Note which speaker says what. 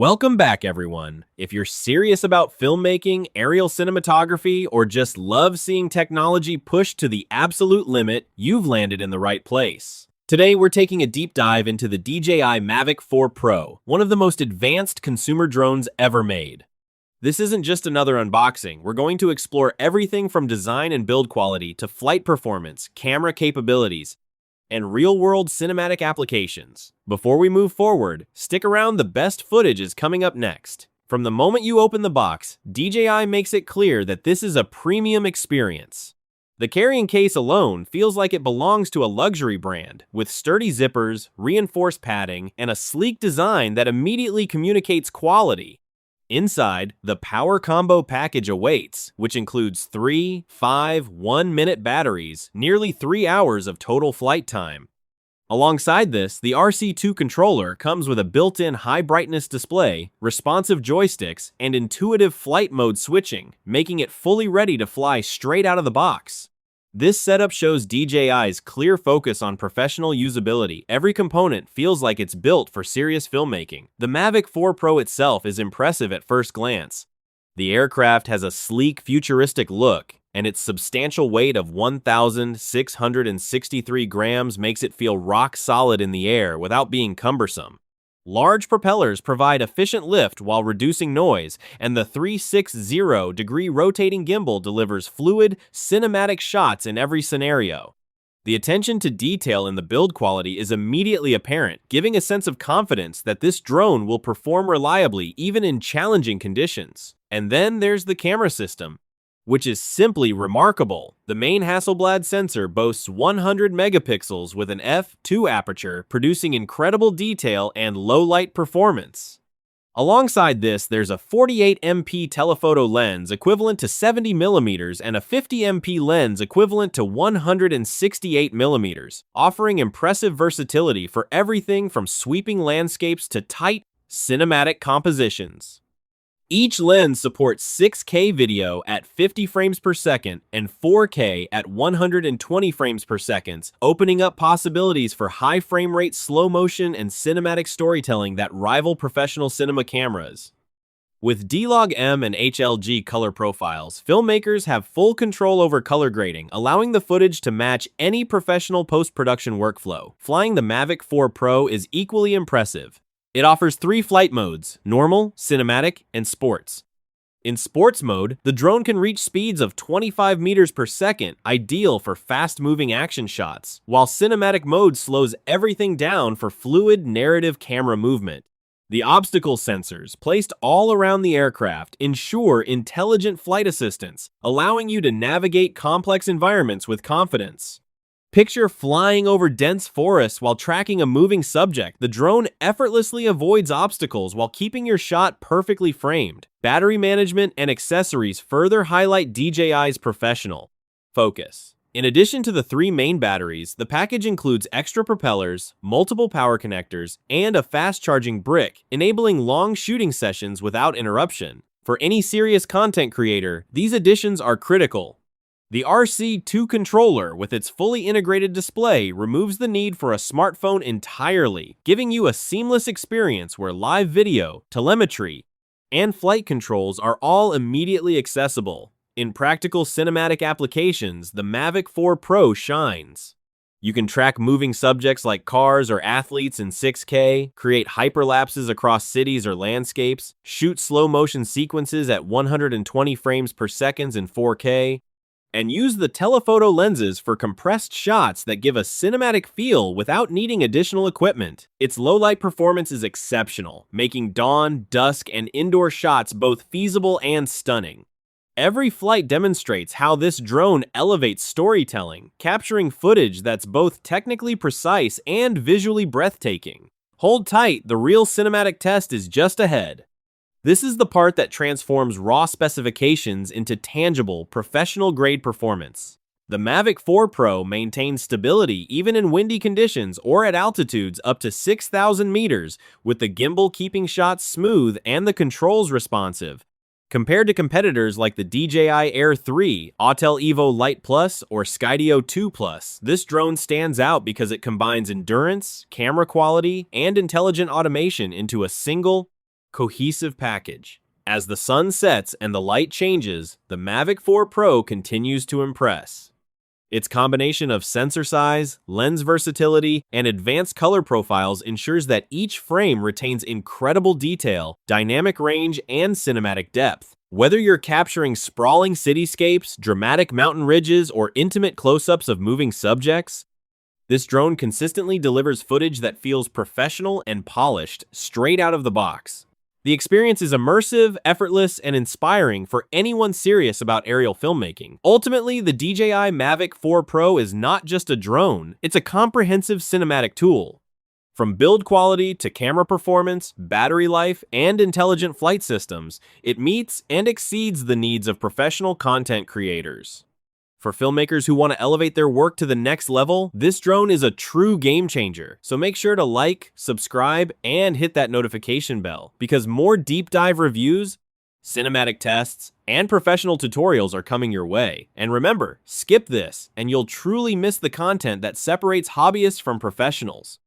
Speaker 1: Welcome back, everyone. If you're serious about filmmaking, aerial cinematography, or just love seeing technology pushed to the absolute limit, you've landed in the right place. Today, we're taking a deep dive into the DJI Mavic 4 Pro, one of the most advanced consumer drones ever made. This isn't just another unboxing. We're going to explore everything from design and build quality to flight performance, camera capabilities, and real-world cinematic applications. Before we move forward, stick around, the best footage is coming up next. From the moment you open the box, DJI makes it clear that this is a premium experience. The carrying case alone feels like it belongs to a luxury brand, with sturdy zippers, reinforced padding, and a sleek design that immediately communicates quality. Inside, the power combo package awaits, which includes 3, 5, 1-minute batteries, nearly 3 hours of total flight time. Alongside this, the RC2 controller comes with a built-in high-brightness display, responsive joysticks, and intuitive flight mode switching, making it fully ready to fly straight out of the box. This setup shows DJI's clear focus on professional usability. Every component feels like it's built for serious filmmaking. The Mavic 4 Pro itself is impressive at first glance. The aircraft has a sleek, futuristic look, and its substantial weight of 1,663 grams makes it feel rock solid in the air without being cumbersome. Large propellers provide efficient lift while reducing noise, and the 360-degree rotating gimbal delivers fluid, cinematic shots in every scenario. The attention to detail in the build quality is immediately apparent, giving a sense of confidence that this drone will perform reliably even in challenging conditions. And then there's the camera system, which is simply remarkable. The main Hasselblad sensor boasts 100 megapixels with an f2 aperture, producing incredible detail and low-light performance. Alongside this, there's a 48MP telephoto lens equivalent to 70mm and a 50MP lens equivalent to 168mm, offering impressive versatility for everything from sweeping landscapes to tight, cinematic compositions. Each lens supports 6K video at 50 frames per second and 4K at 120 frames per second, opening up possibilities for high frame rate slow motion and cinematic storytelling that rival professional cinema cameras. With D-Log-M and HLG color profiles, filmmakers have full control over color grading, allowing the footage to match any professional post-production workflow. Flying the Mavic 4 Pro is equally impressive. It offers 3 flight modes: normal, cinematic, and sports. In sports mode, the drone can reach speeds of 25 meters per second, ideal for fast-moving action shots, while cinematic mode slows everything down for fluid narrative camera movement. The obstacle sensors, placed all around the aircraft, ensure intelligent flight assistance, allowing you to navigate complex environments with confidence. Picture flying over dense forests while tracking a moving subject. The drone effortlessly avoids obstacles while keeping your shot perfectly framed. Battery management and accessories further highlight DJI's professional focus. In addition to the 3 main batteries, the package includes extra propellers, multiple power connectors, and a fast-charging brick, enabling long shooting sessions without interruption. For any serious content creator, these additions are critical. The RC2 controller, with its fully integrated display, removes the need for a smartphone entirely, giving you a seamless experience where live video, telemetry, and flight controls are all immediately accessible. In practical cinematic applications, the Mavic 4 Pro shines. You can track moving subjects like cars or athletes in 6K, create hyperlapses across cities or landscapes, shoot slow-motion sequences at 120 frames per second in 4K, and use the telephoto lenses for compressed shots that give a cinematic feel without needing additional equipment. Its low-light performance is exceptional, making dawn, dusk, and indoor shots both feasible and stunning. Every flight demonstrates how this drone elevates storytelling, capturing footage that's both technically precise and visually breathtaking. Hold tight, the real cinematic test is just ahead. This is the part that transforms raw specifications into tangible, professional-grade performance. The Mavic 4 Pro maintains stability even in windy conditions or at altitudes up to 6,000 meters, with the gimbal keeping shots smooth and the controls responsive. Compared to competitors like the DJI Air 3, Autel Evo Lite Plus, or Skydio 2 Plus, this drone stands out because it combines endurance, camera quality, and intelligent automation into a single, Cohesive package. As the sun sets and the light changes, the Mavic 4 Pro continues to impress. Its combination of sensor size, lens versatility, and advanced color profiles ensures that each frame retains incredible detail, dynamic range, and cinematic depth. Whether you're capturing sprawling cityscapes, dramatic mountain ridges, or intimate close-ups of moving subjects, this drone consistently delivers footage that feels professional and polished straight out of the box. The experience is immersive, effortless, and inspiring for anyone serious about aerial filmmaking. Ultimately, the DJI Mavic 4 Pro is not just a drone, it's a comprehensive cinematic tool. From build quality to camera performance, battery life, and intelligent flight systems, it meets and exceeds the needs of professional content creators. For filmmakers who want to elevate their work to the next level, this drone is a true game changer. So make sure to like, subscribe, and hit that notification bell, because more deep dive reviews, cinematic tests, and professional tutorials are coming your way. And remember, skip this, and you'll truly miss the content that separates hobbyists from professionals.